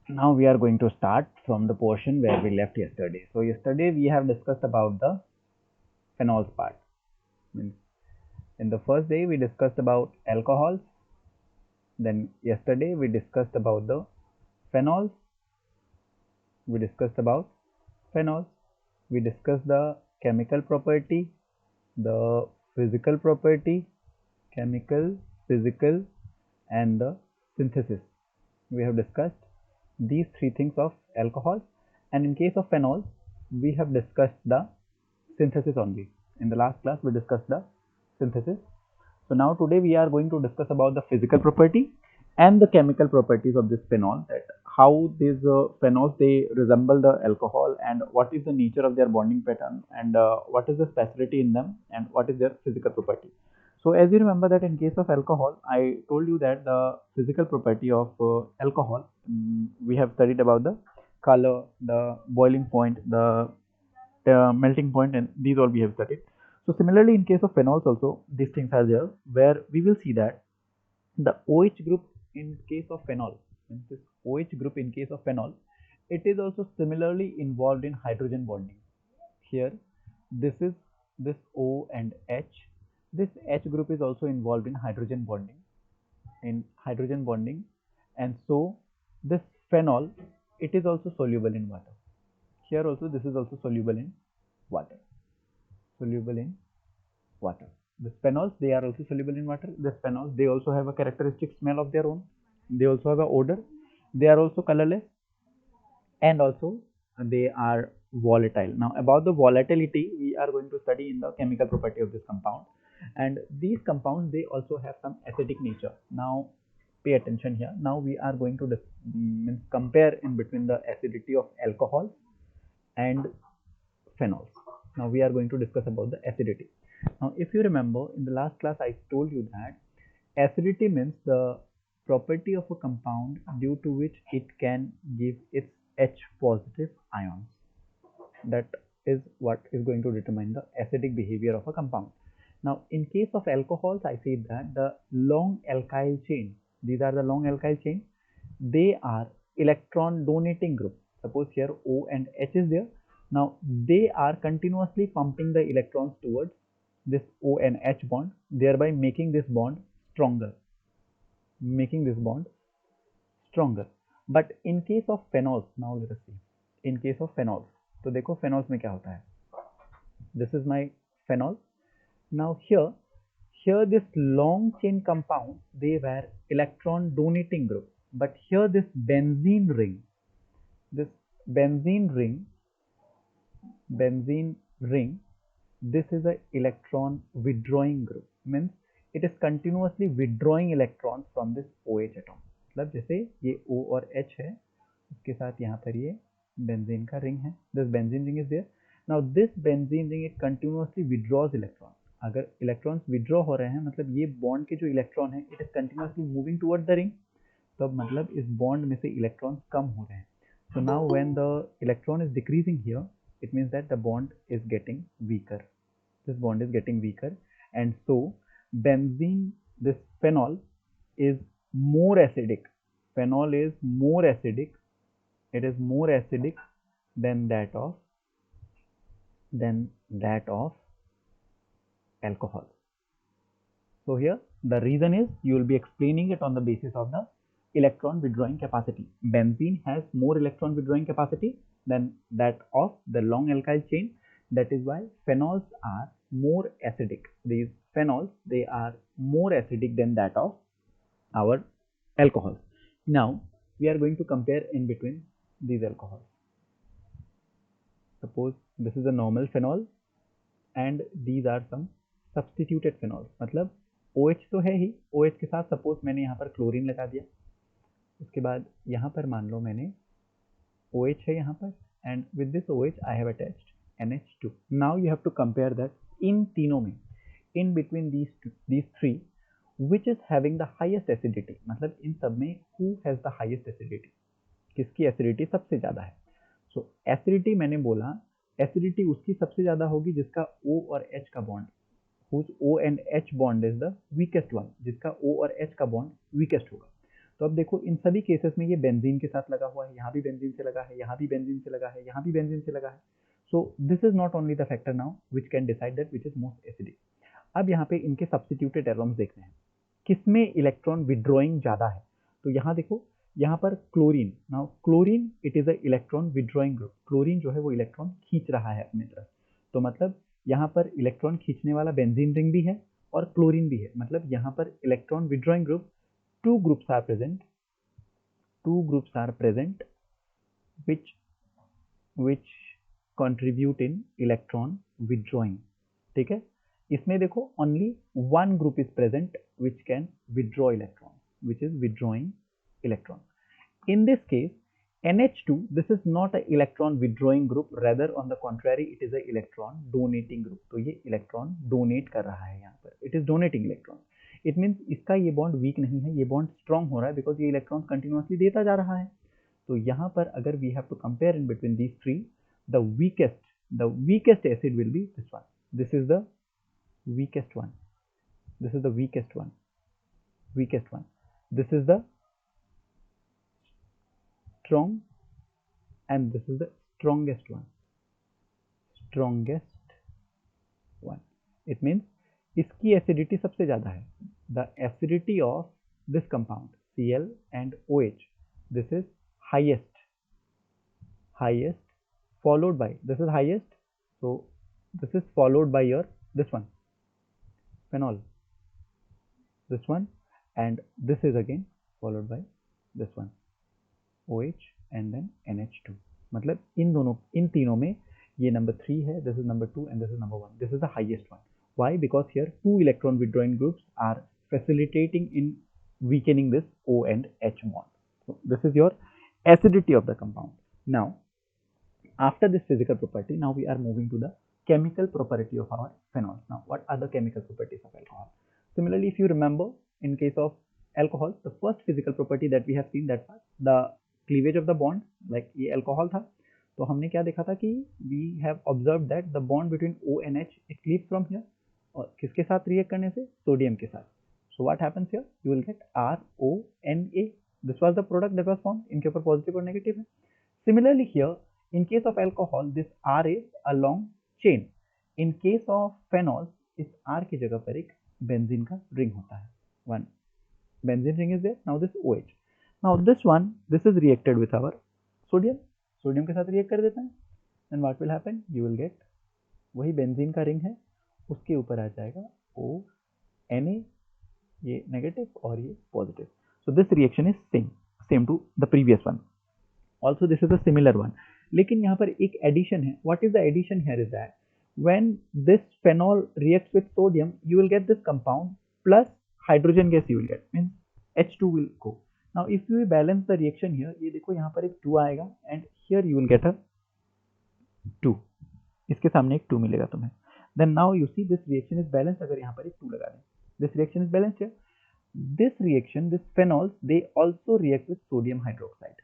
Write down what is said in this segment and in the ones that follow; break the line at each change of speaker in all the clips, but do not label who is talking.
Now we are going to start from the portion where we left yesterday. So yesterday we have discussed about the phenols part. Means in the first day we discussed about alcohols. Then yesterday we discussed about the phenols. We discussed about phenols. We discussed the chemical property, the physical property, chemical, physical, and the synthesis. We have discussed these three things of alcohol, and in case of phenol we have discussed the synthesis only. In the last class we discussed the synthesis. So now today we are going to discuss about the physical property and the chemical properties of this phenol, that how these phenols they resemble the alcohol, and what is the nature of their bonding pattern, and what is the specialty in them, and what is their physical property. So as you remember that in case of alcohol, I told you that the physical property of alcohol, we have studied about the color, the boiling point, the melting point, and these all we have studied. So similarly, in case of phenols also, these things are there, where we will see that the OH group in case of phenol, this OH group in case of phenol, it is also similarly involved in hydrogen bonding. Here, this is this O and H. This H group is also involved in hydrogen bonding, and so this phenol, it is also soluble in water. Here also this is also soluble in water. Soluble in water. The phenols, they are also soluble in water. The phenols, they also have a characteristic smell of their own. They also have an odor. They are also colorless, and also they are volatile. Now about the volatility, we are going to study in the chemical property of this compound. And these compounds, they also have some acidic nature. Now pay attention here. Now we are going to compare in between the acidity of alcohol and phenols. Now we are going to discuss about the acidity. Now if you remember in the last class I told you that acidity means the property of a compound due to which it can give its H positive ions. That is what is going to determine the acidic behavior of a compound. Now in case of alcohols, I say that the long alkyl chain, these are the long alkyl chain, they are electron donating group. Suppose here O and H is there. Now they are continuously pumping the electrons towards this O and H bond, thereby making this bond stronger. Making this bond stronger. But in case of phenols, now let us see. In case of phenols, तो देखो phenols में क्या होता है. This is my phenol. Now here this long chain compound, they were electron donating group. But here this benzene ring, this benzene ring, benzene ring, this is a electron withdrawing group. Means it is continuously withdrawing electrons from this OH atom. मतलब जैसे ये O और H है, उसके साथ यहाँ पर ये benzene का ring है. This benzene ring is there. Now this benzene ring it continuously withdraws electron. अगर electrons withdraw हो रहे हैं, मतलब ये bond के जो electron है, it is continuously moving towards the ring. तब मतलब इस bond में से electrons कम हो रहे हैं. So now when the electron is decreasing here, it means that the bond is getting weaker. This bond is getting weaker, and so benzene, this phenol, is more acidic. Phenol is more acidic. It is more acidic than that of alcohol. So here the reason is you will be explaining it on the basis of the electron withdrawing capacity. Benzene has more electron withdrawing capacity than that of the long alkyl chain. That is why phenols are more acidic. These phenols, they are more acidic than that of our alcohols. Now we are going to compare in between these alcohols. Suppose this is a normal phenol and these are some substituted phenols. मतलब OH तो है ही, OH के साथ suppose मैंने यहाँ पर chlorine लगा दिया. उसके बाद यहाँ पर मान लो मैंने OH है यहाँ पर, and with this OH I have attached NH2. Now you have to compare that in तीनों में, in between these three, which is having the highest acidity. मतलब इन सब में who has the highest acidity, किसकी acidity सबसे ज़्यादा है. So acidity मैंने बोला, एसिडिटी उसकी सबसे ज़्यादा होगी जिसका O और H का bond, whose O and H bond is the weakest one, जिसका O और H का बॉन्ड weakest होगा. तो अब देखो इन सभी केसेस में ये बेंजीन के साथ लगा हुआ है, यहाँ भी बेंजीन से लगा है, यहाँ भी बेंजीन से लगा है, यहाँ भी बेंजीन से लगा है. सो this is not only the factor now which can decide that which is most acidic. अब यहाँ पे इनके सब्स्टिट्यूटेड एरोम्स देखते हैं किसमें इलेक्ट्रॉन विड्रॉइंग ज़्यादा है. तो यहाँ देखो, यहाँ पर chlorine. Now chlorine it is a electron withdrawing group. Chlorine जो है वो इलेक्ट्रॉन खींच रहा है अपनी तरफ. तो मतलब यहाँ पर इलेक्ट्रॉन खींचने वाला बेंजीन रिंग भी है और क्लोरीन भी है. मतलब यहाँ पर electron withdrawing group, two groups are present, which which contribute in electron withdrawing. ठीक है. इसमें देखो only one group is present which can withdraw electron, which is withdrawing electron. In this case, NH2, this is not a electron withdrawing group, rather on the contrary it is a electron donating group. तो ये electron donate कर रहा है यहाँ पर, it is donating electron. It means इसका ये bond weak नहीं है, ये bond strong हो रहा है because ये electron continuously देता जा रहा है. तो यहाँ पर अगर we have to compare in between these three, the weakest acid will be this one. This is the weakest one. This is the weakest one. This is the strong, and this is the strongest one. It means इसकी acidity सबसे ज़्यादा है. The acidity of this compound Cl and OH, this is highest, followed by, this is highest, so this is followed by your this one, phenol, this one, and this is again followed by this one, OH and then NH2. मतलब इन तीनों में ये number 3 है, this is number 2 and this is number 1. This is the highest one. Why? Because here 2 electron withdrawing groups are facilitating in weakening this O and H bond. So this is your acidity of the compound. Now after this physical property, now we are moving to the chemical property of our phenols. Now what are the chemical properties of alcohol? Similarly, if you remember, in case of alcohol, the first physical property that we have seen, that was the cleavage of the bond. Like ये alcohol था, तो हमने क्या देखा था कि we have observed that the bond between O and H it cleaves from here. और किसके साथ रिएक्ट करने से? सोडियम के साथ. So what happens here? You will get RONA. This was the product that was formed. इनके ऊपर positive और नेगेटिव है. Similarly here, in case of alcohol, this R is a long chain. In case of phenols, इस R की जगह पर एक benzene का रिंग होता है. One benzene ring is there. Now this OH. Now this one, this is reacted with our sodium. Sodium के साथ रिएक्ट कर देता है. Then what will happen? You will get वही बेंजीन का रिंग है, उसके ऊपर आ जाएगा ONA, ये नेगेटिव और ये positive. So this reaction is same to the previous one. Also this is a similar one. लेकिन यहाँ पर एक addition है. What is the addition here is that when this phenol reacts with sodium, you will get this compound plus hydrogen gas you will get, means H2 will go. Now if you balance the reaction here, ये देखो यहाँ पर एक 2 आएगा and here you will get a 2. इसके सामने एक 2 मिलेगा तुम्हें. Then now you see this reaction is balanced. अगर यहाँ पर एक 2 लगा दें, this reaction is balanced here. This reaction, this phenols, they also react with sodium hydroxide.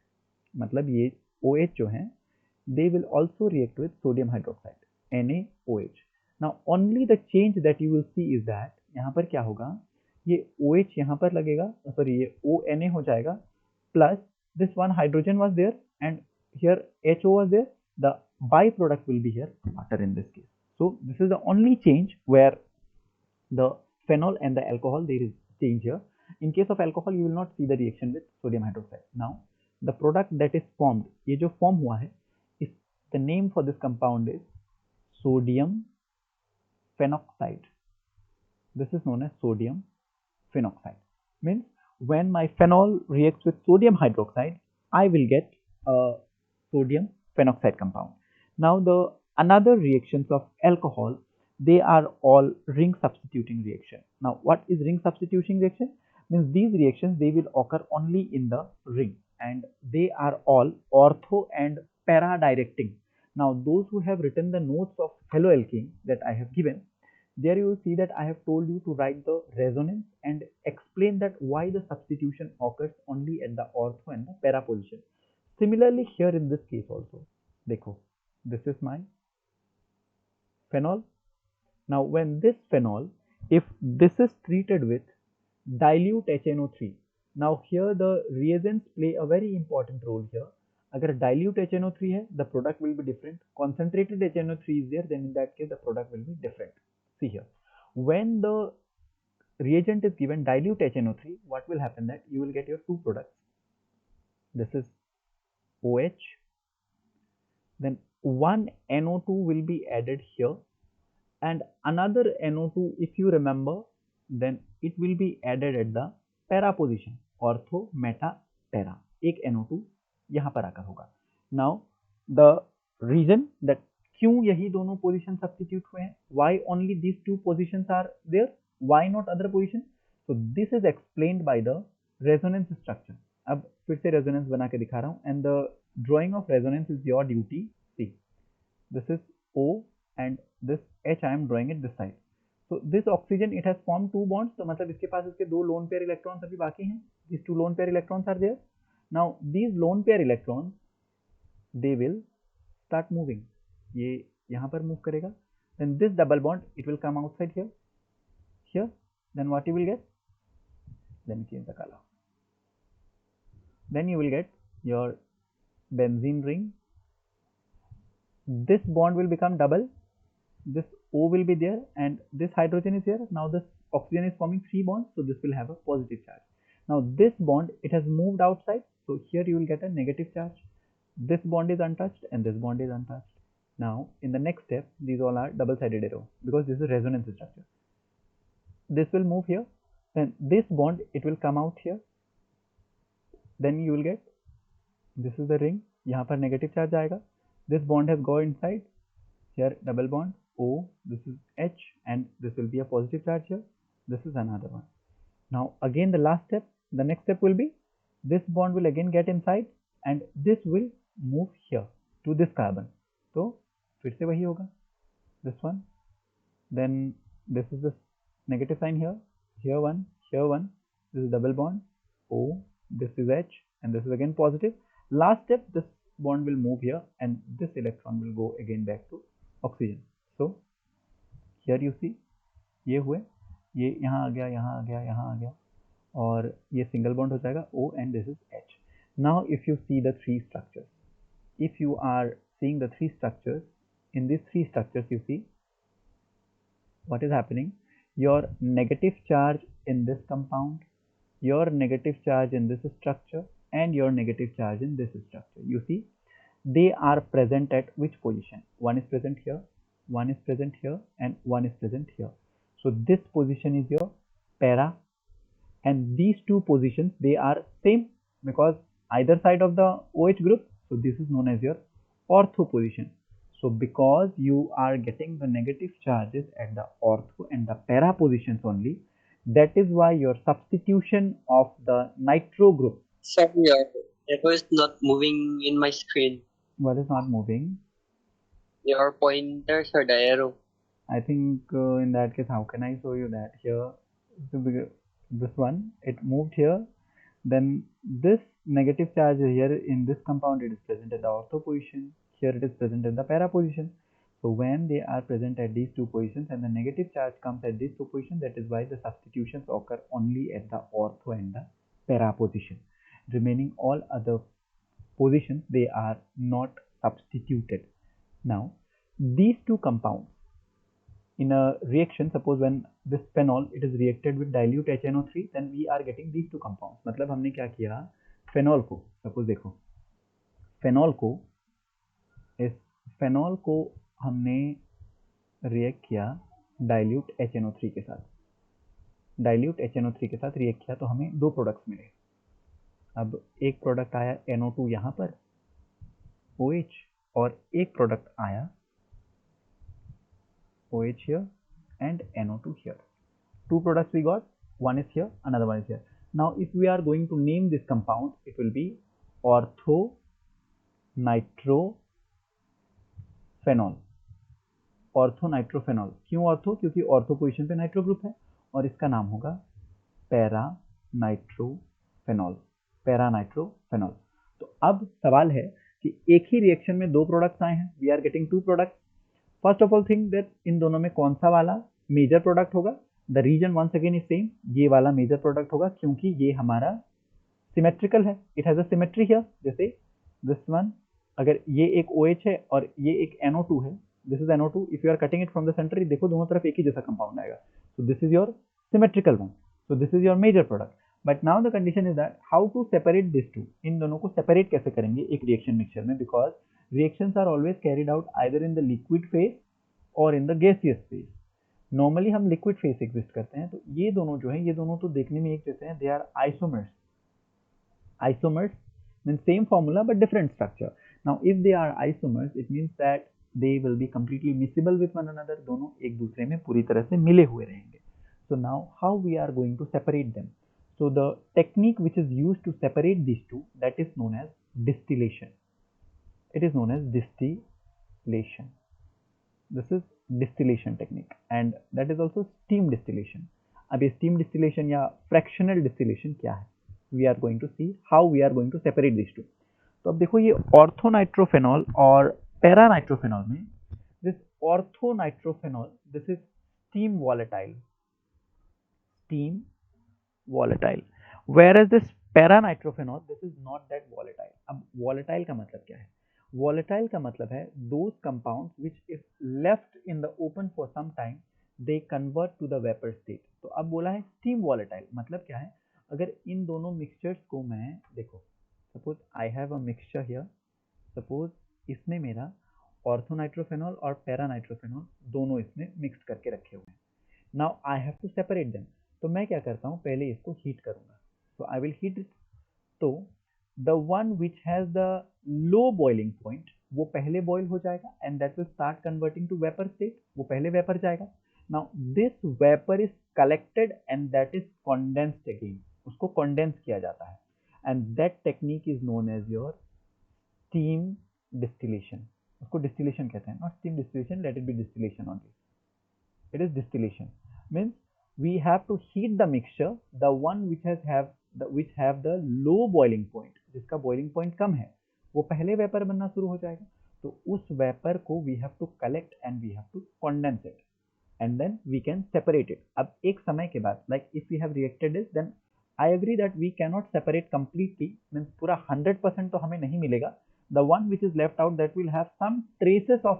मतलब ये OH जो है, they will also react with sodium hydroxide, NaOH. Now only the change that you will see is that यहाँ पर क्या होगा, ये OH यहाँ पर लगेगा, सॉरी ये ONA हो जाएगा, plus this one hydrogen was there and here HO was there. The byproduct will be here water in this case. So this is the only change where the phenol and the alcohol there is change here. In case of alcohol, you will not see the reaction with sodium hydroxide. Now the product that is formed, ये जो form हुआ है, is the name for this compound is sodium phenoxide. This is known as sodium phenoxide. Means when my phenol reacts with sodium hydroxide, I will get a sodium phenoxide compound. Now the another reactions of alcohol, they are all ring substituting reaction. Now what is ring substitution reaction? Means these reactions, they will occur only in the ring and they are all ortho and para directing. Now those who have written the notes of haloalkane that I have given, there you will see that I have told you to write the resonance and explain that why the substitution occurs only at the ortho and the para position. Similarly here in this case also, देखो, this is my phenol. Now when this phenol, if this is treated with dilute HNO3, Now here the reagents play a very important role here. अगर dilute HNO3 है, the product will be different. Concentrated HNO3 is there, then in that case the product will be different. See here, when the reagent is given dilute HNO3, what will happen that you will get your two products. This is OH, then one NO2 will be added here, and another NO2, if you remember, then it will be added at the para position, ortho meta para. एक NO2 यहाँ पर आकर होगा. Now the reason that क्यों यही दोनों position substitute हुए हैं, why only these two positions are there, why not other position? So this is explained by the resonance structure. अब फिर से रेजोनेंस बना के दिखा रहा हूँ, and the drawing of resonance is your duty. See, this is O and this H I am drawing it this side. So this oxygen, it has formed two bonds. तो मतलब इसके पास इसके दो lone pair electrons अभी बाकी हैं. These two lone pair electrons are there. Now these lone pair electrons, they will start moving. ये यहाँ पर move करेगा. Then this double bond, it will come outside here. Here. Then what you will get? Let me change the color. Then you will get your benzene ring. This bond will become double. This O will be there and this hydrogen is here. Now this oxygen is forming three bonds, so this will have a positive charge. Now this bond, it has moved outside, so here you will get a negative charge. This bond is untouched and this bond is untouched. Now in the next step, these all are double-sided arrow because this is resonance structure. This will move here, then this bond, it will come out here. Then you will get, this is the ring, यहाँ पर negative charge आएगा. This bond has gone inside, here double bond O, this is H, and this will be a positive charge here. This is another one. Now again the last step, the next step will be, this bond will again get inside and this will move here to this carbon. तो फिर से वही होगा, this one. Then this is the negative sign here, here one, this is double bond O, this is H, and this is again positive. Last step, this bond will move here and this electron will go again back to oxygen. So here you see, ये हुए, ये यहाँ आ गया, यहाँ आ गया, यहाँ आ गया, और ये single bond हो जाएगा O and this is H. Now if you see the three structures, if you are seeing the three structures, in these three structures you see what is happening. Your negative charge in this compound, your negative charge in this structure, and your negative charge in this structure. You see, they are present at which position? One is present here, one is present here, and one is present here. So this position is your para, and these two positions, they are same because either side of the OH group. So this is known as your ortho position. So because you are getting the negative charges at the ortho and the para positions only, that is why your substitution of the nitro group.
Sorry, it was not moving in my screen.
What is not moving?
Your pointers or the arrow.
I think in that case, how can I show you that? Here, this one, it moved here. Then this negative charge here in this compound, it is present at the ortho position. Here it is present at the para position. So when they are present at these two positions and the negative charge comes at these two positions, that is why the substitutions occur only at the ortho and the para position. Remaining all other positions, they are not substituted. Now these two compounds in a reaction, suppose when this phenol, it is reacted with dilute HNO3, then we are getting these two compounds. मतलब हमने क्या किया, phenol को, suppose देखो, phenol को, इस phenol को हमने react किया dilute HNO3 के साथ, dilute HNO3 के साथ react किया तो हमें दो products मिले. अब एक product आया NO2 यहाँ पर OH, और एक product आया OH here and NO2 here. Two products we got, one is here, another one is here. Now if we are going to name this compound, it will be ortho nitrophenol. Ortho nitrophenol. क्यों ortho? क्योंकि ortho position पे nitro group है, और इसका नाम होगा para नाइट्रोफेनॉल. Para नाइट्रोफेनॉल. तो अब सवाल है कि एक ही रिएक्शन में दो प्रोडक्ट्स आए हैं, we are getting two products. First of all think that in दोनों में कौन सा वाला मेजर प्रोडक्ट होगा. The reason once again is same, ये वाला मेजर प्रोडक्ट होगा क्योंकि ये हमारा सिमेट्रिकल है, it has a symmetry here, जैसे दिस वन, अगर ये एक OH है और ये एक NO2 है, this is NO2, if you are cutting it from the centre, देखो दोनों तरफ एक ही जैसा कंपाउंड आएगा, so this is your symmetrical one, so this is your major product. But now the condition is that how to separate this two, इन दोनों को सेपरेट कैसे करेंगे एक रिएक्शन मिक्सचर में, because reactions are always carried out either in the liquid phase और in the gaseous phase. Normally हम लिक्विड फेज एग्जिस्ट करते हैं, तो ये दोनों जो है, ये दोनों तो देखने में एक जैसे हैं, they are isomers. Isomers means same formula but different structure. Now if they are isomers, it means that they will be completely miscible with one another, दोनों एक दूसरे में पूरी तरह से मिले हुए रहेंगे। So now how we are going to separate them? So the technique which is used to separate these two, that is known as distillation. It is known as distillation. This is distillation technique and that is also steam distillation. अब ये steam distillation या fractional distillation क्या है? We are going to see how we are going to separate these two. तो अब देखो ये ऑर्थोनाइट्रोफेनॉल और पैरानाइट्रोफेनॉल में, this orthonitrophenol, this is steam volatile, whereas this paranitrophenol, this is not that volatile. अब volatile का मतलब क्या है? Volatile का मतलब है those compounds which if left in the open for some time they convert to the vapor state. तो अब बोला है steam volatile, मतलब क्या है? अगर इन दोनों मिक्सचर्स को मैं, देखो suppose I have a mixture here, suppose इसमें मेरा ऑर्थोनाइट्रोफेनॉल और पैरानाइट्रोफेनॉल दोनों इसमें मिक्स करके रखे हुए हैं। Now I have to separate them, तो मैं क्या करता हूँ, पहले इसको हीट करूंगा, तो आई विल हीट इट। तो the one which has the low boiling point, वो पहले बॉइल हो जाएगा and that will start converting to vapour state, वो पहले वेपर जाएगा। Now this vapour is collected and that is condensed again, उसको condense किया जाता है and that technique is known as your steam distillation. उसको डिस्टिलेशन कहते हैं, not steam distillation, let it be distillation only, it is distillation. Means we have to heat the mixture, the one which have the low boiling point, जिसका boiling point कम है, वो पहले vapour बनना शुरू हो जाएगा, तो उस वेपर को we have to collect and we have to condense it and then we can separate it. अब एक समय के बाद, like if we have reacted this, then I agree that we cannot separate completely, means पूरा 100% तो हमें नहीं मिलेगा, the one which is left out, that will have some traces of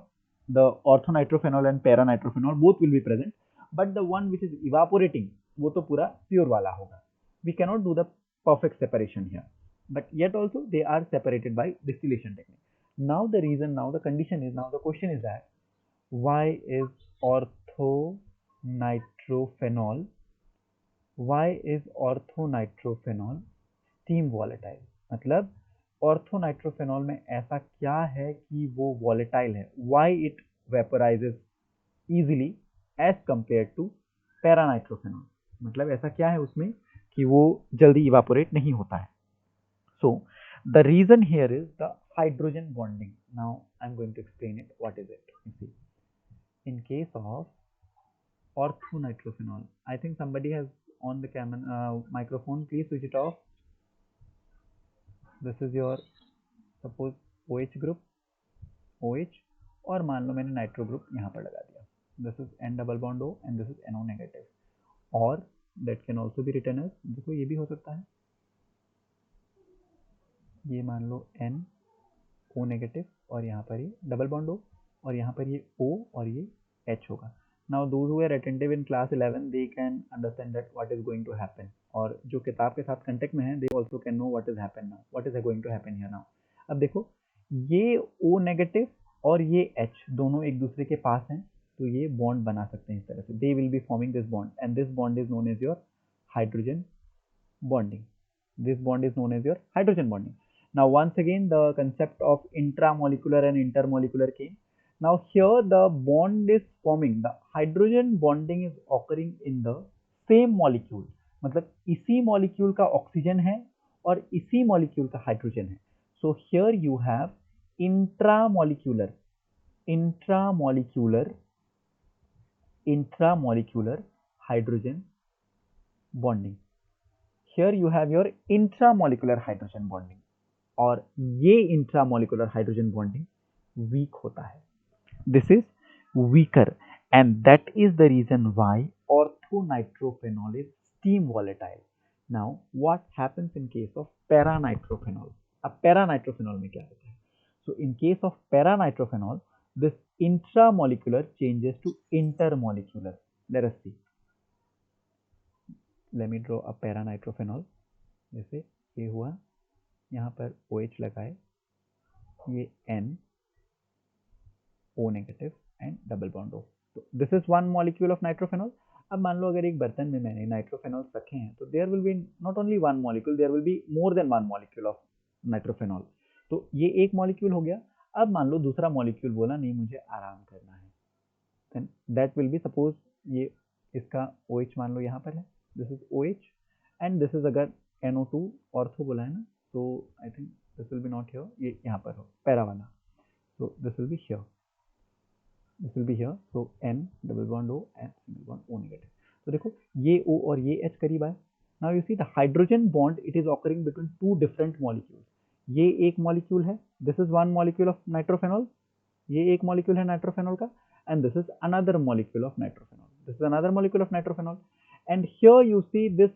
the orthonitrophenol and paranitrophenol, both will be present, but the one which is evaporating, वो तो पूरा pure वाला होगा। We cannot do the perfect separation here, but yet also they are separated by distillation technique. Now the reason, now the condition is, now the question is that why is orthonitrophenol steam volatile? मतलब ऑर्थोनाइट्रोफेनॉल में ऐसा क्या है कि वो volatile है, why it vaporizes easily as compared to पैरानाइट्रोफेनॉल, मतलब ऐसा क्या है उसमें कि वो जल्दी इवापोरेट नहीं होता है। So the reason here is the hydrogen bonding. Now I'm going to explain it. What is it? You see, in case of orthonitrophenol, I think somebody has on the camera microphone, please switch it off. This is your suppose OH group, OH, और मान लो मैंने nitro group यहाँ पर लगा दिया, this is N double bond O and this is NO negative, और that can also be written as, देखो ये भी हो सकता है, ये मान लो N O नेगेटिव और यहाँ पर ये डबल बॉन्ड O और यहाँ पर ये O और ये H होगा। Now those who are attentive in class 11 they can understand that what is going to happen, और जो किताब के साथ कांटेक्ट में है they also can know what is happen now, what is going to happen here now। अब देखो ये O नेगेटिव और ये H दोनों एक दूसरे के पास हैं, तो ये बॉन्ड बना सकते हैं इस तरह से, they will be forming this bond and this bond is known as your hydrogen bonding, this bond is known as your hydrogen bonding। Now once again the concept of intramolecular and intermolecular came। Now here the bond is forming, the hydrogen bonding is occurring in the same molecule, मतलब इसी molecule का oxygen है और इसी molecule का hydrogen है। So here you have intramolecular hydrogen bonding, here you have your intramolecular hydrogen bonding, और ये intramolecular hydrogen bonding weak होता है, this is weaker and that is the reason why orthonitrophenol is steam volatile, now what happens in case of paranitrophenol. अब paranitrophenol में क्या होता है? So in case of paranitrophenol, this intramolecular changes to intermolecular. Let us see. Let me draw a paranitrophenol. जैसे ये हुआ, यहाँ पर OH लगाए, ये N, O negative and double bond O. तो this is one molecule of nitrophenol. अब मान लो अगर एक बर्तन में मैंने नाइट्रोफेनॉल रखे हैं, तो there will be not only one molecule, there will be more than one molecule of nitrophenol. तो ये एक मॉलिक्यूल हो गया. अब मान लो दूसरा मॉलिक्यूल बोला नहीं, मुझे आराम करना है, then that will be, suppose ये इसका OH मान लो यहाँ पर है, this is OH and this is अगर NO2 ऑर्थो बोला है ना, तो I think this will be not here, ये यहाँ पर हो पैरा वाला, so this will be here, this will be here, so N double bond O and single bond O negative. तो देखो ये O और ये H करीब आए. Now you see the hydrogen bond, it is occurring between two different molecules. ये एक molecule है, this is one molecule of nitrophenol, ये एक मॉलिक्यूल है नाइट्रोफेनॉल का, and this is another molecule of nitrophenol. This is another molecule of nitrophenol. And here you see this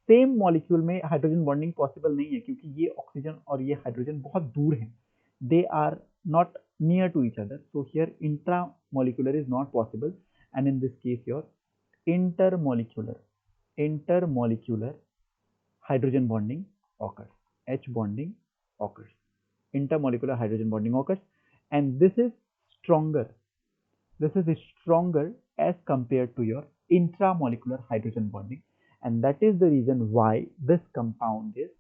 same molecule में hydrogen bonding possible नहीं है, क्योंकि ये ऑक्सीजन और ये हाइड्रोजन बहुत दूर हैं. They are not near to each other. So here intramolecular is not possible, and in this case your intermolecular hydrogen bonding occurs. H bonding occurs. Intermolecular hydrogen bonding occurs, and this is stronger as compared to your intramolecular hydrogen bonding, and that is the reason why this compound is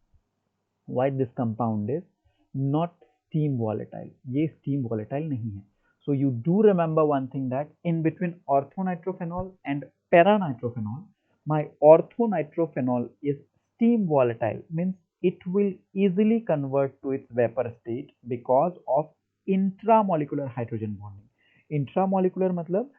not steam volatile. ये steam volatile नहीं है. So you do remember one thing, that in between orthonitrophenol and paranitrophenol, my orthonitrophenol is steam volatile, means it will easily convert to its vapor state because of intramolecular hydrogen bonding. Intramolecular मतलब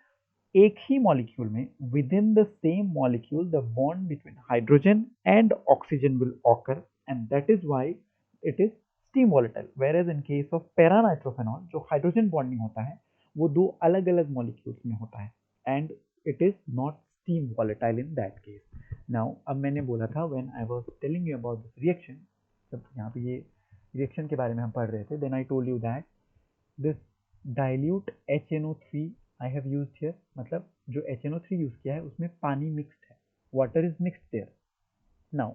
एक ही molecule में within the same molecule the bond between hydrogen and oxygen will occur, and that is why it is steam volatile. Whereas in case of paranitrophenol, जो hydrogen bonding होता है वो दो अलग अलग मॉलिक्यूल्स में होता है, and it is not steam volatile in that case. Now अब मैंने बोला था when I was telling you about this reaction, जब यहाँ पे ये रिएक्शन के बारे में हम पढ़ रहे थे, then I told you that this dilute HNO3 I have used here, मतलब जो HNO3 यूज किया है उसमें पानी मिक्स्ड है, water is mixed there. Now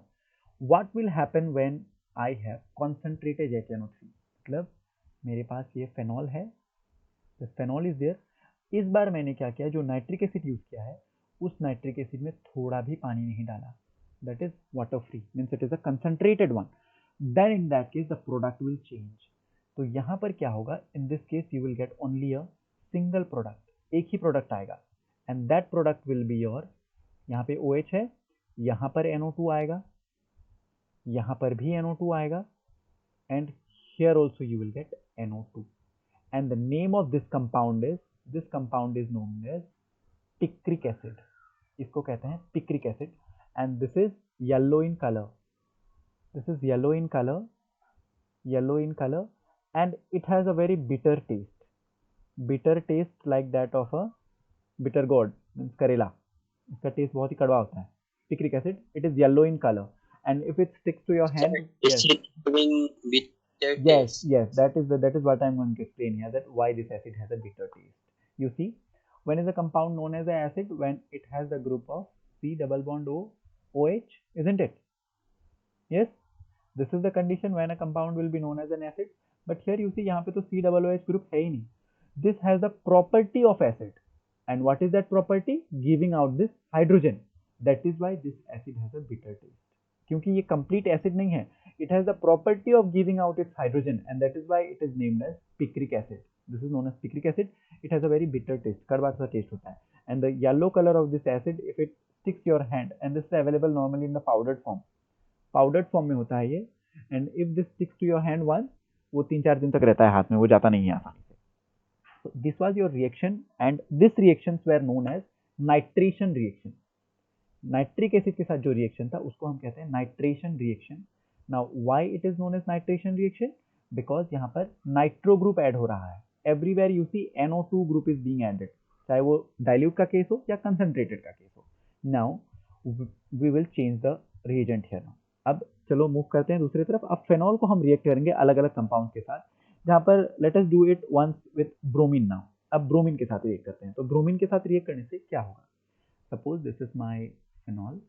what will happen when I have concentrated HNO3, मतलब मेरे पास ये फेनॉल है, this phenol is there. इस बार मैंने क्या किया, जो नाइट्रिक एसिड यूज किया है उस नाइट्रिक एसिड में थोड़ा भी पानी नहीं डाला, that is water free, means it is a concentrated one. Then in that case the product will change. तो यहाँ पर क्या होगा, इन this case you will get only a single product, एक ही प्रोडक्ट आएगा, and that product will be your, यहाँ पे OH है, यहाँ पर NO2 आएगा, यहाँ पर भी NO2 आएगा, and here also you will get NO2, and the name of this compound is known as picric acid. इसको कहते हैं picric acid, and this is yellow in colour, and it has a very bitter taste like that of a bitter gourd, means करेला. इसका test बहुत ही कड़वा होता है. Picric acid, it is yellow in color, and if it sticks to your hand,
Is it having bitter taste?
yes, that is what I'm going to explain here, that why this acid has a bitter taste. You see, when is a compound known as an acid? When it has the group of C double bond O OH, isn't it? Yes, this is the condition when a compound will be known as an acid. But here you see, यहाँ पे तो COOH group है ही नहीं. This has the property of acid, and what is that property? Giving out this hydrogen. That is why this acid has a bitter taste. क्योंकि ये complete acid नहीं है, it has the property of giving out its hydrogen, and that is why it is named as picric acid. This is known as picric acid. It has a very bitter taste, कड़वा सा taste होता है. And the yellow color of this acid, if it sticks to your hand, and this is available normally in the powdered form में होता है ये, and if this sticks to your hand once, वो 3-4 दिन तक रहता है हाथ में, वो जाता नहीं है आसानी से. So this was your reaction, and this reactions were known as nitration reaction. Nitric acid के साथ जो रिएक्शन था उसको हम कहते हैं nitration reaction. Now why it is known as nitration reaction? Because यहाँ पर नाइट्रो ग्रुप ऐड हो रहा है. Everywhere you see NO2 group is being added, चाहे वो डाइल्यूट का केस हो या कंसंट्रेटेड का केस हो. Now we will change the reagent here now. अब चलो मूव करते हैं दूसरी तरफ. अब फेनॉल को हम रिएक्ट करेंगे अलग अलग कंपाउंड के साथ, जहाँ पर let us do it once with bromine now. अब ब्रोमीन के साथ रिएक्ट करते हैं. तो ब्रोमीन के साथ रिएक्ट करने से क्या होगा? Suppose this is my phenol,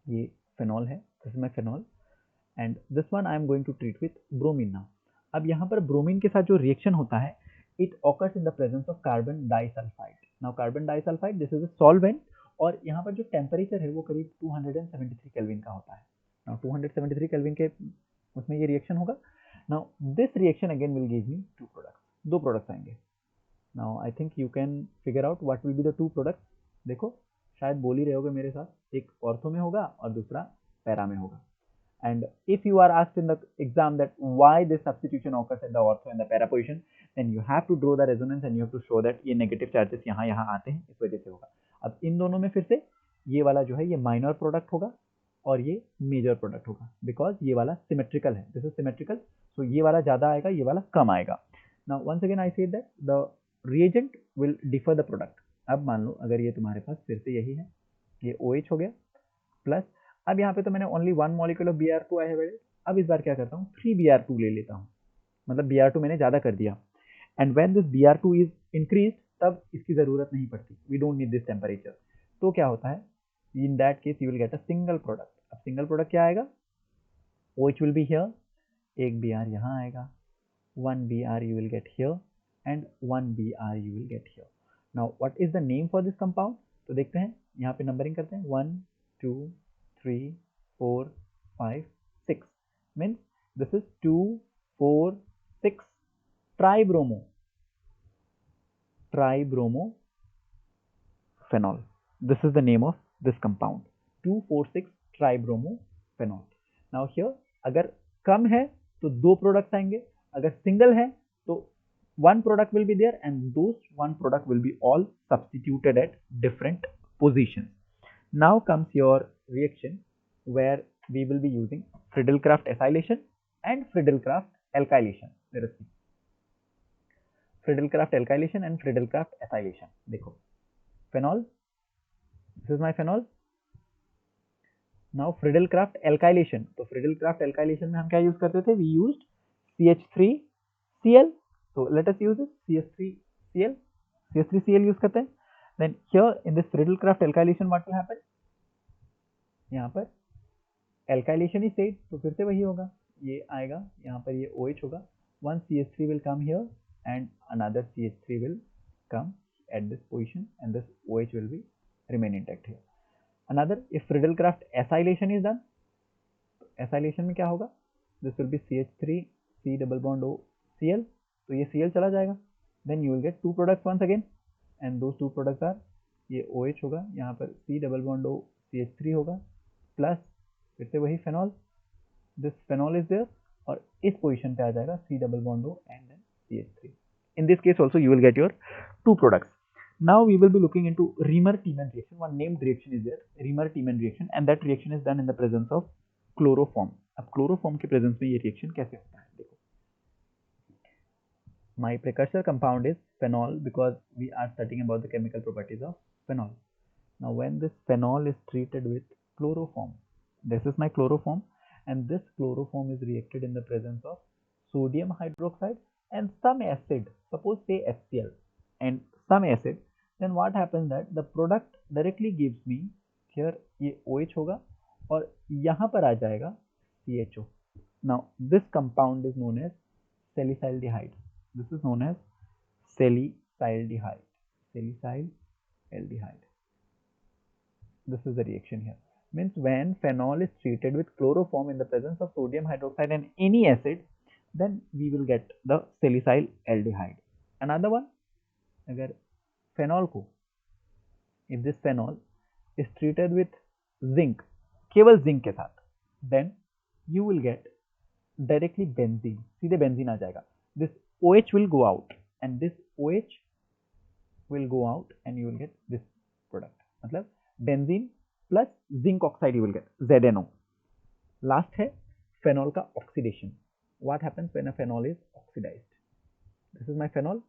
ये फेनॉल है, this is my phenol and this one I am going to treat with bromine now. अब यहाँ पर ब्रोमीन के साथ जो रिएक्शन होता है, it occurs in the presence of carbon disulphide. Now carbon disulphide this is a solvent, और यहाँ पर जो टेम्परेचर है वो करीब 273 केल्विन का होता है. नाउ 273 केल्विन के उसमें ये रिएक्शन होगा. Now this reaction again will give me two products, दो प्रोडक्ट्स आएंगे. Now I think you can figure out what will be the two products. देखो शायद बोल ही रहे होगे मेरे साथ, एक ऑर्थो में होगा और दूसरा पैरा में होगा. And if you are asked in the exam that why this substitution occurs at the ortho and the para position, then you have to draw the resonance and you have to show that ये negative charges यहाँ यहाँ आते हैं, इस वजह से होगा. अब इन दोनों में फिर से ये वाला जो है ये माइनर प्रोडक्ट होगा और ये मेजर प्रोडक्ट होगा, बिकॉज ये वाला सिमेट्रिकल है. दिस इज सिमेट्रिकल, सो ये वाला ज़्यादा आएगा, ये वाला कम आएगा. Now once again I say that the reagent will differ the product. अब मान लो अगर ये तुम्हारे पास फिर से यही है, ये OH हो गया प्लस, अब यहाँ पे तो मैंने only 1 molecule of Br2 I have added. अब इस बार क्या करता हूँ, 3 Br2 ले लेता हूँ, मतलब Br2 मैंने ज़्यादा कर दिया. And when this Br2 is increase, तब इसकी ज़रूरत नहीं पड़ती, we don't need this temperature. तो क्या होता है, in that case you will get a single product. अब सिंगल प्रोडक्ट क्या आएगा, OH विल बी हियर, एक Br यहाँ आएगा, 1 Br you will get here and 1 Br you will get here. Now what is the name for this compound? तो देखते हैं, यहाँ पे नंबरिंग करते हैं, 1 2 3 4 5 6, means this is 2 4 6 tribromo phenol. This is the name of this compound, 2,4,6 tribromo-phenol. Now here अगर कम है तो दो प्रोडक्ट्स आएंगे, अगर सिंगल है तो one product will be there and those one product will be all substituted at different positions. Now comes your reaction where we will be using Friedel-Crafts acylation and Friedel-Crafts alkylation. Let us see. Friedel-Crafts alkylation and Friedel-Crafts acylation. देखो phenol, this is my phenol. Now Friedel-Crafts alkylation. तो Friedel-Crafts alkylation में हम क्या use करते थे, we used CH3Cl. So let us use this CH3Cl. CH3Cl use करते हैं. Then here in this Friedel-Crafts alkylation what will happen, यहाँ पर alkylation is said, तो फिर से वही होगा, ये आएगा यहाँ पर, ये OH होगा, one CH3 will come here and another CH3 will come at this position and this OH will be remain intact here. Another, if Friedel-Crafts acylation is done, acylation में क्या होगा, this will be CH3 C double bond O Cl, तो ये Cl चला जाएगा, then you will get two products once again and those two products are, ये OH होगा, यहाँ पर C double bond O CH3 होगा, प्लस फिर से वही phenol, this phenol is there, और इस पोजीशन पे आ जाएगा C double bond O and then CH3. In this case also you will get your two products. Now we will be looking into Riemer-Tiemann reaction. One named reaction is there, Riemer-Tiemann reaction, and that reaction is done in the presence of chloroform. अब chloroform के presence में ये reaction कैसे होता है, देखो. My precursor compound is phenol because we are studying about the chemical properties of phenol. Now when this phenol is treated with chloroform, this is my chloroform, and this chloroform is reacted in the presence of sodium hydroxide and some acid, suppose say HCl and some acid, then what happens that the product directly gives me here, ये OH होगा और यहाँ पर आ जाएगा CHO. Now this compound is known as salicylaldehyde. This is known as salicylaldehyde. Salicylaldehyde. This is the reaction here. Means when phenol is treated with chloroform in the presence of sodium hydroxide and any acid, then we will get the salicylaldehyde. Another one, अगर phenol को, if this phenol is treated with zinc, केवल zinc के साथ, then you will get directly benzene, सीधे benzene आ जाएगा. This OH will go out and this OH will go out and you will get this product. मतलब benzene plus zinc oxide you will get, ZNO. Last है phenol का oxidation. What happens when a phenol is oxidized? This is my phenol,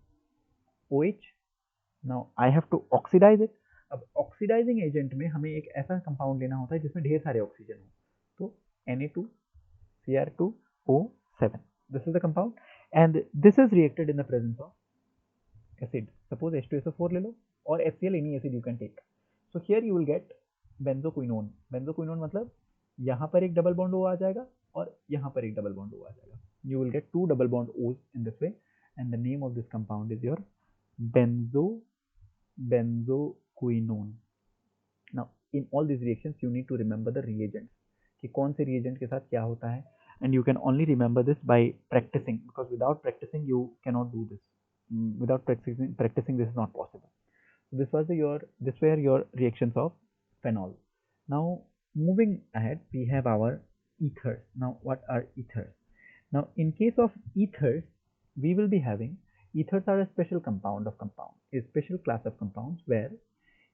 OH. Now I have to oxidize it. अब oxidising agent में हमें एक ऐसा compound लेना होता है जिसमें ढेर सारे ऑक्सीजन हो, तो Na2Cr2O7, this is the compound and this is reacted in the presence of acid. Suppose H2SO4 ले लो or HCl, any acid you can take. So here you will get benzoquinone. benzoquinone मतलब यहाँ पर एक double bond O आ जाएगा और यहाँ पर एक डबल बॉन्ड O आ जाएगा. You will get 2 double bond O's in this way and the name of this compound is your benzoquinone. Now in all these reactions you need to remember the reagents कि कौन से reagent के साथ क्या होता है, and you can only remember this by practicing, because without practicing you cannot do this. Without practicing this is not possible. So this were your reactions of phenol. Now moving ahead, we have our ethers. Now what are ethers? Now in case of ethers, we will be having, ethers are a special compound of compound, a special class of compounds where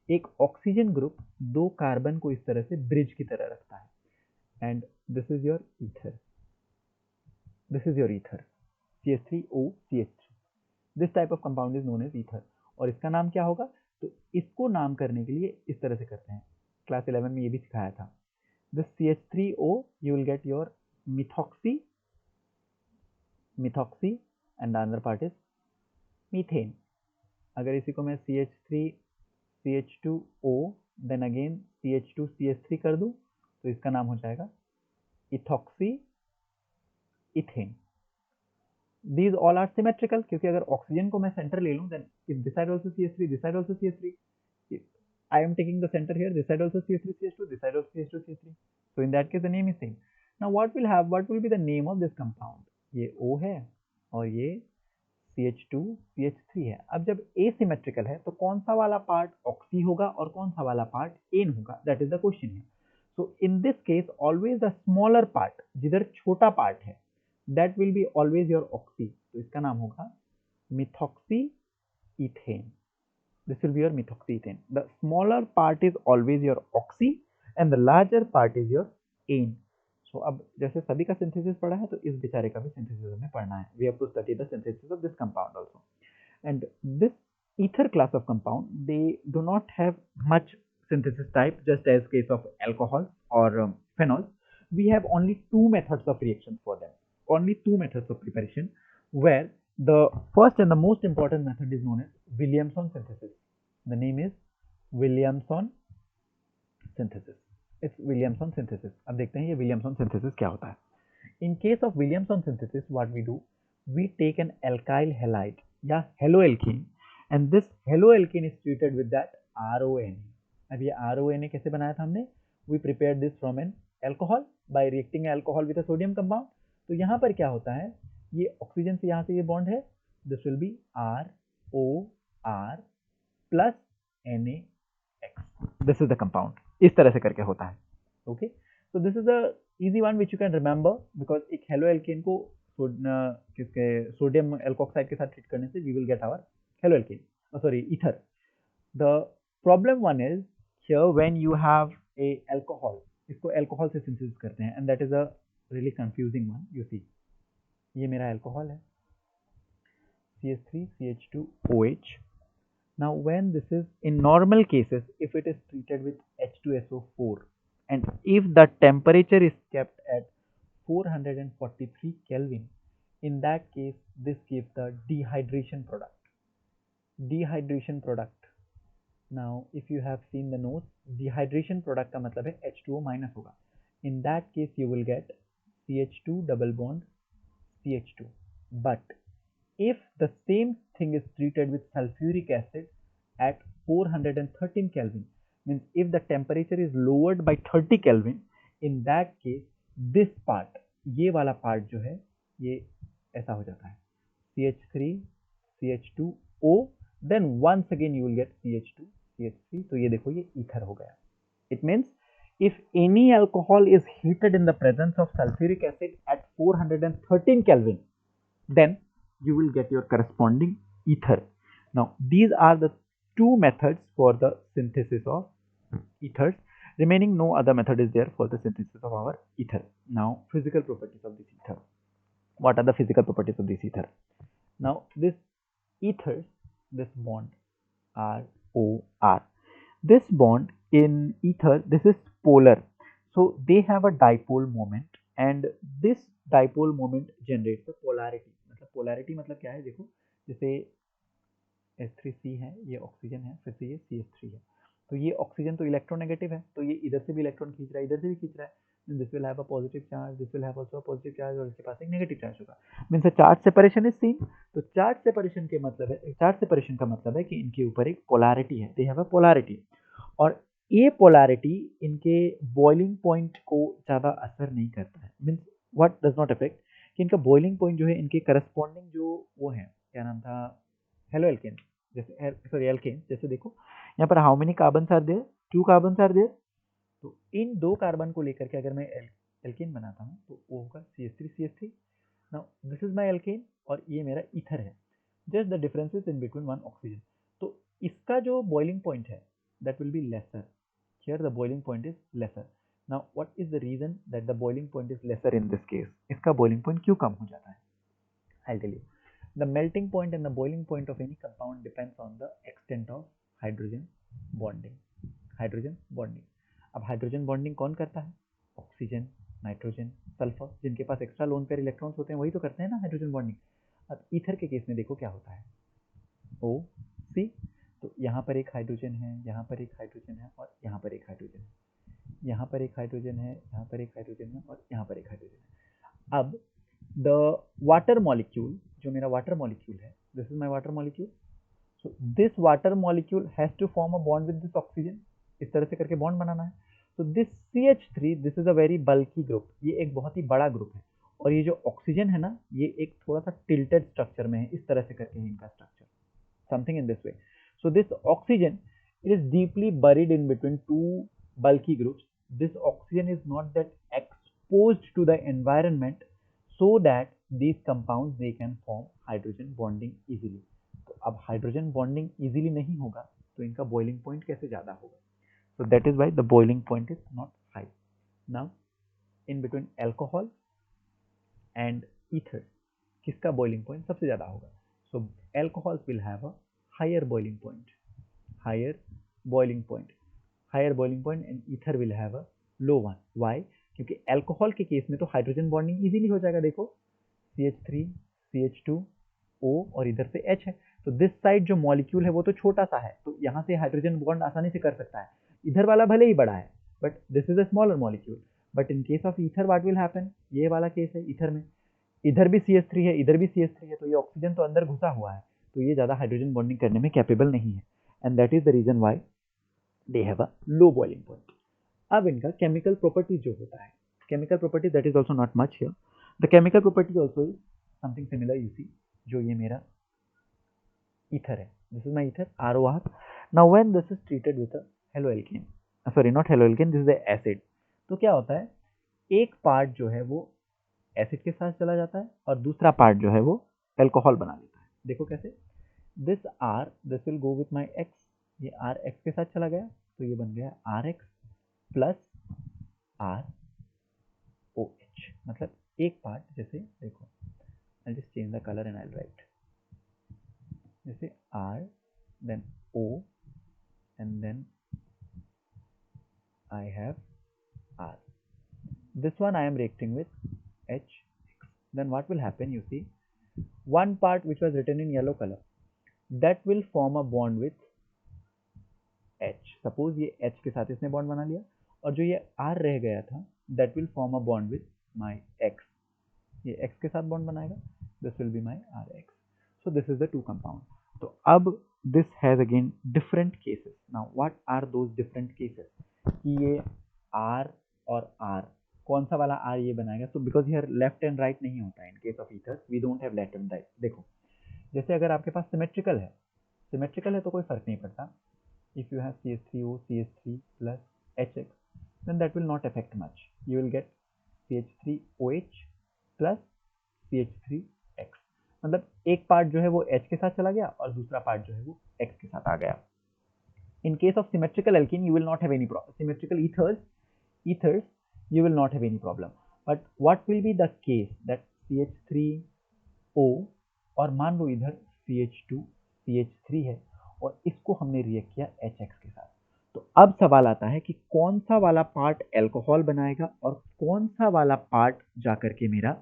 एक oxygen group दो carbon को इस तरह से bridge की तरह रखता है, and this is your ether. This is your ether CH3OCH3. This type of compound is known as ether. और इसका नाम क्या होगा? तो इसको नाम करने के लिए इस तरह से करते हैं. क्लास 11 में ये भी सिखाया था. This CH3O you will get your methoxy and the other part is methane. अगर इसी को मैं CH3CH2O then again CH2CH3 कर दूं तो इसका नाम हो जाएगा ethoxy ethane. These all are symmetrical क्योंकि अगर ऑक्सीजन को मैं सेंटर ले लूं then if this side also CH3, this side also CH3, I am taking the center here, this side also CH3 CH2, this side also CH2 CH3. So in that case the name is same. Now what will be the name of this compound? ये O है और ये CH2CH3 है. अब जब asymmetrical है तो कौन सा वाला पार्ट ऑक्सी होगा और कौन सा वाला पार्ट एन होगा? दैट इज द क्वेश्चन है. So in this case always the smaller part, जिधर छोटा पार्ट है, that will be always your oxy. तो इसका नाम होगा methoxy ethane. This will be your methoxyethane. The smaller part is always your oxy and the larger part is your ane. So अब जैसे सभी का synthesis पढ़ा है तो इस बेचारे का भी synthesis हमें पढ़ना है. We have to study the synthesis of this compound also. And this ether class of compound, they do not have much synthesis type, just as case of alcohol or phenol. We have only two methods of reaction for them. Only two methods of preparation, where the first and the most important method is known as Williamson synthesis. The name is Williamson synthesis. It's Williamson synthesis. अब देखते हैं ये Williamson synthesis क्या होता है. In case of Williamson synthesis, what we do, we take an alkyl halide या haloalkene, and this haloalkene is treated with that RONA. अब ये RONA कैसे बनाया था हमने? We prepared this from an alcohol by reacting alcohol with a sodium compound. तो यहाँ पर क्या होता है? ये ऑक्सीजन से यहाँ से ये बॉन्ड है, this will be ROR plus NaX. This is the compound. इस तरह से करके होता है. Okay, so this is a easy one which you can remember, because एक हेलोएल्केन को किसके सोडियम एल्कोक्साइड के साथ ट्रीट करने से we will get our haloalkane, sorry ether. The problem one is here when you have a alcohol, इसको alcohol से synthesis करते हैं, and that is a really confusing one. You see, ये मेरा एल्कोहल है CH3CH2OH. Now when this is in normal cases, if it is treated with H2SO4 and if the temperature is kept at 443 Kelvin, in that case this gives the dehydration product. Dehydration product. Now if you have seen the notes, dehydration product का मतलब है H2O minus होगा. In that case you will get CH2 double bond CH2. But if the same thing is treated with sulfuric acid at 413 Kelvin, means if the temperature is lowered by 30 Kelvin, in that case this part, ये वाला part जो है ये ऐसा हो जाता है CH3 CH2O, then once again you will get CH2 CH3. तो ये देखो ये ईथर हो गया. It means if any alcohol is heated in the presence of sulfuric acid at 413 Kelvin, then you will get your corresponding ether. Now these are the two methods for the synthesis of ethers. Remaining no other method is there for the synthesis of our ether. Now physical properties of this ether. What are the physical properties of this ether? Now this ethers, this bond ROR, This bond in ether, this is polar, so they have a dipole moment, and this dipole moment generates the polarity. मतलब polarity मतलब क्या है, देखो जैसे H3C है, ये oxygen है, फिर से ये CH3 है, तो ये ऑक्सीजन तो इलेक्ट्रोनेगेटिव है, तो ये इधर से भी इलेक्ट्रॉन खींच रहा है, इधर से भी खींच रहा है, this will have a positive charge, this will have also a positive charge, और इसके पास एक नेगेटिव चार्ज होगा, means charge separation is same. तो चार्ज सेपरेशन के मतलब है, चार्ज सेपरेशन का मतलब है कि इनके ऊपर एक पोलैरिटी है, दे हैव अ पोलैरिटी, और ये पोलैरिटी इनके बॉइलिंग पॉइंट को ज़्यादा असर नहीं करता है, means what does not affect, कि इनका बॉइलिंग पॉइंट जो है इनके करस्पॉन्डिंग जो वो है, क्या नाम था, हेलो एल्केन, जैसे सॉरी एल्केन, जैसे देखो यहाँ पर how many carbon are there, 2 carbon are there, तो इन 2 कार्बन को लेकर के अगर मैं एल्केन बनाता हूँ तो वो होगा CH3 now this is my alkane, और ये मेरा ईथर है, just the differences in between one oxygen, तो इसका जो बॉइलिंग पॉइंट है that will be lesser, here the boiling point is lesser. Now what is the reason that the boiling point is lesser in this case, इसका boiling point क्यों कम हो जाता है, I'll tell you. The melting point and the boiling point of any compound depends on the extent of hydrogen bonding. Hydrogen bonding. अब hydrogen bonding कौन करता है, oxygen, nitrogen, sulphur, जिनके पास एक्स्ट्रा लोन पेयर इलेक्ट्रॉन्स होते हैं वही तो करते हैं ना हाइड्रोजन बॉन्डिंग। अब ईथर के केस में देखो क्या होता है, ओ सी, तो यहाँ पर एक हाइड्रोजन है, यहाँ पर एक हाइड्रोजन है, और यहाँ पर एक हाइड्रोजन है, यहाँ पर एक हाइड्रोजन है, यहाँ पर एक हाइड्रोजन है, और यहाँ पर एक हाइड्रोजन है। अब द वाटर मॉलिक्यूल, जो मेरा वाटर मॉलिक्यूल है, this is my water molecule, so this water molecule has to form a bond with this oxygen, इस तरह से करके बॉन्ड बनाना है। तो this CH3, this is a very bulky group, ये एक बहुत ही बड़ा ग्रुप है, और ये जो ऑक्सीजन है ना, ये एक थोड़ा सा टिल्टेड स्ट्रक्चर में है, इस तरह से करके है इनका structure, something in this way. So this oxygen, it is deeply buried in between two bulky groups. This oxygen is not that exposed to the environment so that these compounds they can form hydrogen bonding easily. तो अब hydrogen bonding easily नहीं होगा तो इनका boiling point कैसे ज़्यादा होगा, so that is why the boiling point is not high. Now in between alcohol and ether, किसका बॉइलिंग पॉइंट सबसे ज़्यादा होगा, so alcohols will have a higher boiling point, higher boiling point, higher boiling point, and ether will have a low one. Why? क्योंकि alcohol के case में तो hydrogen bonding easily हो जाएगा, देखो CH3 CH2 O और इधर से H है, तो दिस साइड जो मॉलिक्यूल है वो तो छोटा सा है, तो यहाँ से हाइड्रोजन बॉन्ड आसानी से कर सकता है, इधर वाला भले ही बड़ा है but this is a smaller molecule, but in case of ether what will happen, ये वाला केस है ईथर में, इधर भी CH3 है, इधर भी CH3 है, तो ये ऑक्सीजन तो अंदर घुसा हुआ है, तो ये ज़्यादा हाइड्रोजन बॉन्डिंग करने में कैपेबल नहीं है, and that is the reason why they have a low boiling point. अब इनका केमिकल प्रॉपर्टी जो होता है, chemical property that is also not much here, the chemical property also is something similar, you see, जो ये मेरा ether है, this is my ether ROR। Now when this is treated with a haloalkane, sorry not haloalkane, this is the acid, तो क्या होता है, एक part जो है वो एसिड के साथ चला जाता है और दूसरा पार्ट जो है वो अल्कोहल बना लेता है, देखो कैसे, this R, this will go with my X, ये R X के साथ चला गया तो ये बन गया RX प्लस ROH, मतलब एक पार्ट, जैसे देखो I just change the colour and I right, जैसे R then O and then I have R, this one I am reacting with H, then what will happen, you see, one part which was written in yellow color that will form a bond with H, suppose ये H के साथ इसने bond बना लिया, और जो ये R रह गया था that will form a bond with my X, ये X के साथ बॉन्ड बनाएगा, this will be my RX, so this is the two compound. तो अब this has again different cases. Now what are those different cases, कि ये R और R, कौन सा वाला R ये बनाएगा, तो because here left and right नहीं होता है, in case of ether we don't have left and right, देखो जैसे अगर आपके पास सिमेट्रिकल है तो कोई फर्क नहीं पड़ता, if you have CH3O CH3 plus HX then that will not affect much, you will get CH3OH plus CH3X, मतलब एक पार्ट जो है वो H के साथ चला गया और दूसरा पार्ट जो है वो X के साथ आ गया। In case of symmetrical alkene you will not have any problem, symmetrical ethers you will not have any problem, but what will be the case that CH3O और मान लो इधर CH2 CH3 है और इसको हमने रिएक्ट किया HX के साथ, तो अब सवाल आता है कि कौन सा वाला पार्ट अल्कोहल बनाएगा और कौन सा वाला पार्ट जाकर के मेरा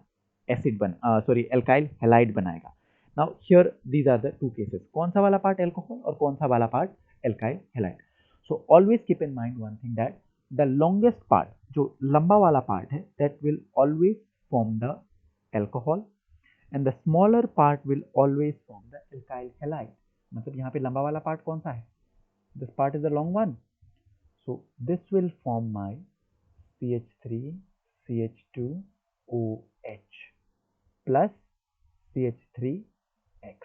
एल्काइल हैलाइड बनाएगा। Now here these are the two cases, कौन सा वाला पार्ट अल्कोहल और कौन सा वाला part alkyl halide. So always keep in mind one thing, that the longest part, जो लंबा वाला पार्ट है, that will always form the alcohol and the smaller part will always form the alkyl halide. मतलब यहाँ पे लंबा वाला part कौन सा है, this part is the long one, so this will form my CH3 CH2OH plus CH3X।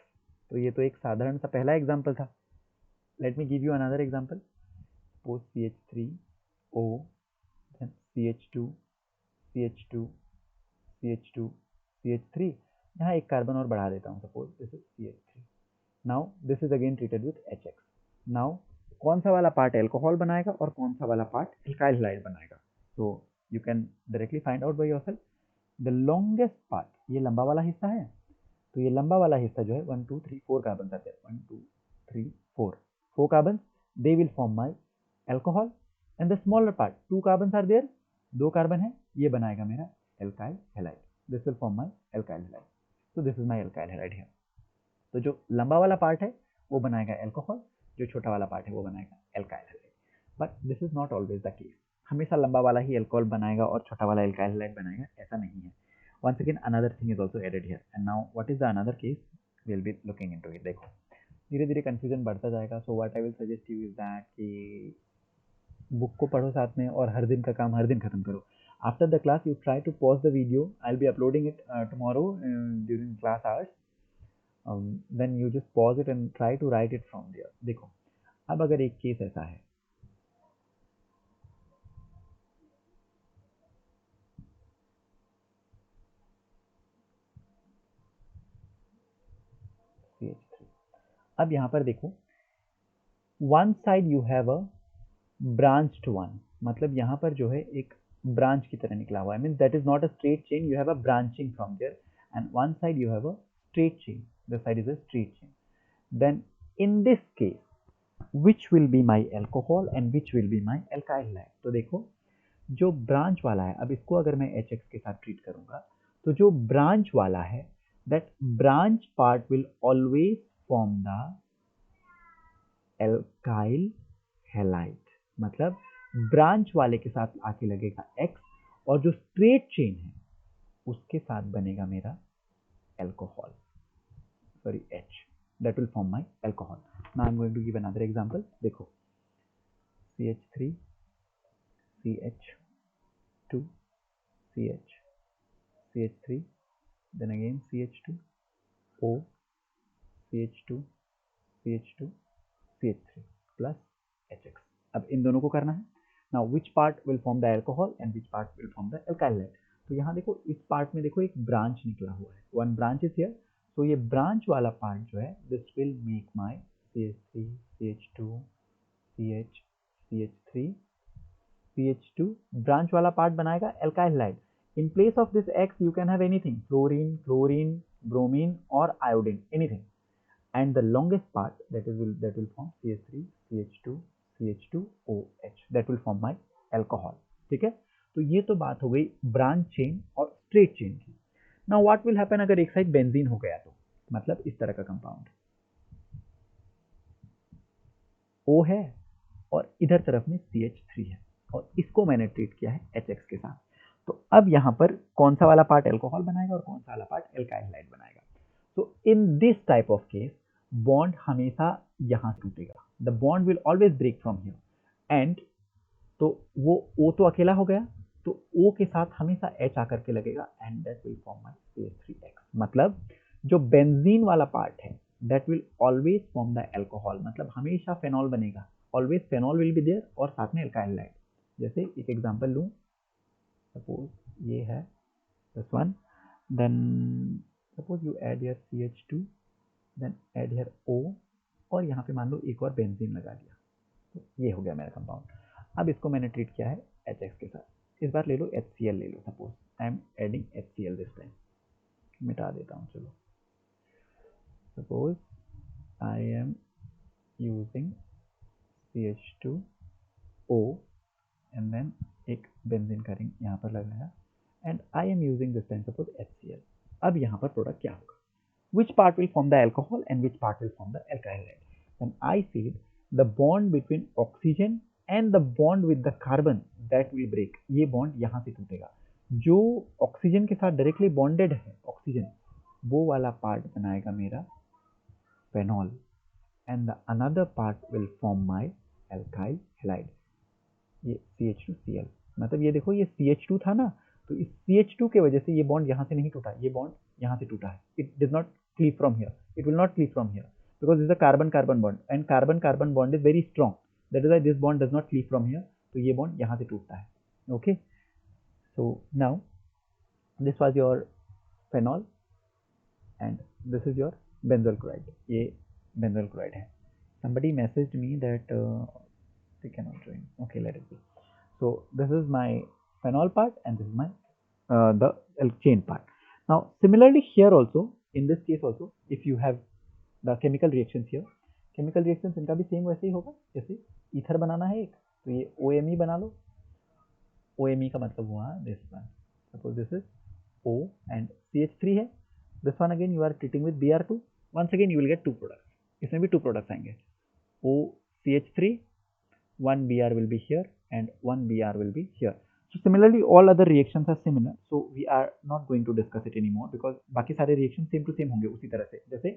तो ये तो एक साधारण सा पहला एग्जांपल था। Let me give you another example. Suppose CH3O then CH2 CH2 CH2 CH3, यहाँ एक कार्बन और बढ़ा देता हूँ, suppose this is CH3। Now this is again treated with HX। Now कौन सा वाला पार्ट अल्कोहल बनाएगा और कौन सा वाला पार्ट एल्काइल हैलाइड बनाएगा। So you can directly find out by yourself. The longest part, ये लंबा वाला हिस्सा है, तो ये लंबा वाला हिस्सा जो है 1 2 3 4 कार्बन आते हैं, 1 2 3 4 carbon, they will form my alcohol and the smaller part 2 carbon are there, 2 carbon है, ये बनाएगा मेरा alkyl halide, this will form my alkyl halide. तो this is my alkyl halide here. तो जो लंबा वाला पार्ट है वो बनाएगा अल्कोहल, जो छोटा वाला पार्ट है वो बनाएगा alkyl halide. But this is not always the case, हमेशा लंबा वाला ही अल्कोहल बनाएगा और छोटा वाला एल्काइल हैलाइड बनाएगा, ऐसा नहीं है। once again another thing is also added here, and now what is the another case, we'll be looking into it। देखो धीरे धीरे कंफ्यूजन बढ़ता जाएगा। So what I will suggest you is that कि बुक को पढ़ो साथ में और हर दिन का काम हर दिन खत्म करो। After the class you try to pause the video, I will be uploading it tomorrow during class hours, then you just pause it and try to write it from there। देखो अब अगर एक केस ऐसा है, CH3, अब यहाँ पर देखो one side you have a branched one, मतलब यहाँ पर जो है एक ब्रांच की तरह निकला हुआ है, means that is not a straight chain, you have a branching from there, and one side you have a straight chain, the side is a straight chain। then in this case which will be my alcohol and which will be my alkyl halide। तो देखो जो branch वाला है, अब इसको अगर मैं HX के साथ ट्रीट करूंगा, तो जो ब्रांच वाला है that branch part will always form the alkyl halide, मतलब ब्रांच वाले के साथ आके लगेगा X और जो स्ट्रेट चेन है उसके साथ बनेगा मेरा alcohol, sorry H, that will form my alcohol। now I'm going to give another example। देखो CH3 CH2 CH CH3 then again CH2 O CH2 CH2 CH3 plus HX। अब इन दोनों को करना है। now which part will form the alcohol and which part will form the alkyl halide। तो यहाँ देखो इस पार्ट में देखो एक ब्रांच निकला हुआ है, वन ब्रांच इज हियर, तो ये ब्रांच वाला पार्ट जो है this will make my CH3 CH2 CH CH3 CH2, branch वाला पार्ट बनाएगा alkyl halide. In place of this X you can have anything, fluorine chlorine bromine और iodine, anything, and the longest part that will form CH3 CH2 CH2OH, that will form my alcohol। ठीक है, तो ये तो बात हो गई branch chain और स्ट्रेट चेन की। नाउ व्हाट विल हैपन अगर एक साइड बेंजीन हो गया, तो मतलब इस तरह का कंपाउंड O है और इधर तरफ में CH3 है और इसको मैंने ट्रीट किया है HX के साथ, तो अब यहाँ पर कौन सा वाला पार्ट अल्कोहल बनाएगा और कौन सा वाला पार्ट एल्काइल हैलाइड बनाएगा। तो in this type of case bond हमेशा यहाँ टूटेगा, the bond will always break from here and, तो वो O तो अकेला हो गया, तो O के साथ हमेशा H आकर के लगेगा and that will form my CH3X। मतलब जो बेंजीन वाला पार्ट है that will always form the alcohol, मतलब हमेशा फेनॉल बनेगा, always phenol will be there और साथ में एल्काइल हैलाइड। जैसे एक एग्जांपल लूं, सपोज ये है this one, then suppose you add here CH2 then add here O और यहाँ पे मान लो एक और बेंजीन लगा दिया, तो ये हो गया मेरा कंपाउंड। अब इसको मैंने ट्रीट किया है HX के साथ, इस बार ले लो HCl ले लो, suppose I am adding HCl this time, मिटा देता हूँ चलो, suppose I am using CH2 O and then एक बेंजीन का रिंग यहाँ पर लगाया and I am using this time suppose HCl. अब यहाँ पर प्रोडक्ट क्या होगा? Which part will form the alcohol and which part will form the alkyl halide? Then I said the bond between oxygen and the bond with the carbon that will break. ये bond यहाँ से टूटेगा. जो oxygen के साथ directly bonded है oxygen, वो वाला पार्ट बनाएगा मेरा phenol and the another part will form my alkyl halide. ये CH2Cl, मतलब ये देखो ये CH2 था ना, तो इस CH2 के वजह से ये बॉन्ड यहाँ से नहीं टूटा, ये बॉन्ड यहाँ से टूटा है. It does not cleave from here, it will not cleave from here because this is a carbon carbon bond and carbon carbon bond is very strong, that is why this bond does not cleave from here. तो ये bond यहाँ से टूटता है. Okay, so now this was your phenol and this is your benzoyl chloride. ये benzoyl chloride है. somebody messaged me that they cannot join. Okay, let it be. So this is my phenol part and this is my the chain part. Now similarly here also, in this case also, if you have the chemical reactions here, chemical reactions इनका भी same वैसे ही होगा. जैसे ether बनाना है एक, तो ये OMe बना लो. OMe का मतलब हुआ this one. Suppose this is O and CH3 है. This one again you are treating with Br2. Once again you will get two products. इसमें भी two products आएंगे. OCH3, one Br will be here and one Br will be here. So similarly all other reactions are similar, so we are not going to discuss it anymore because बाकी सारे reactions same to same होंगे उसी तरह से. जैसे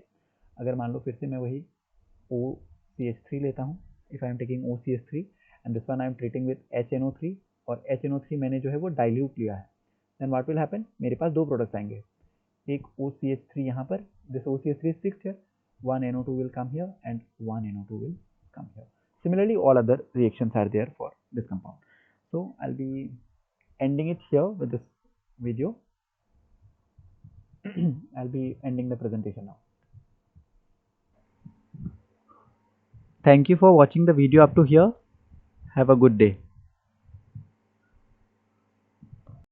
अगर मान लो फिर से मैं वही OCH3 लेता हूँ, if I am taking OCH3 and this one I am treating with HNO3 और HNO3 मैंने जो है वो dilute लिया है, then what will happen, मेरे पास दो products आएंगे. एक OCH3 यहाँ पर, this OCH3 is fixed here, one NO2 will come here and one NO2 will come here. Similarly all other reactions are there for this compound. So I'll be ending it here with this video. I'll be ending the presentation now. Thank you for watching the video up to here. Have a good day.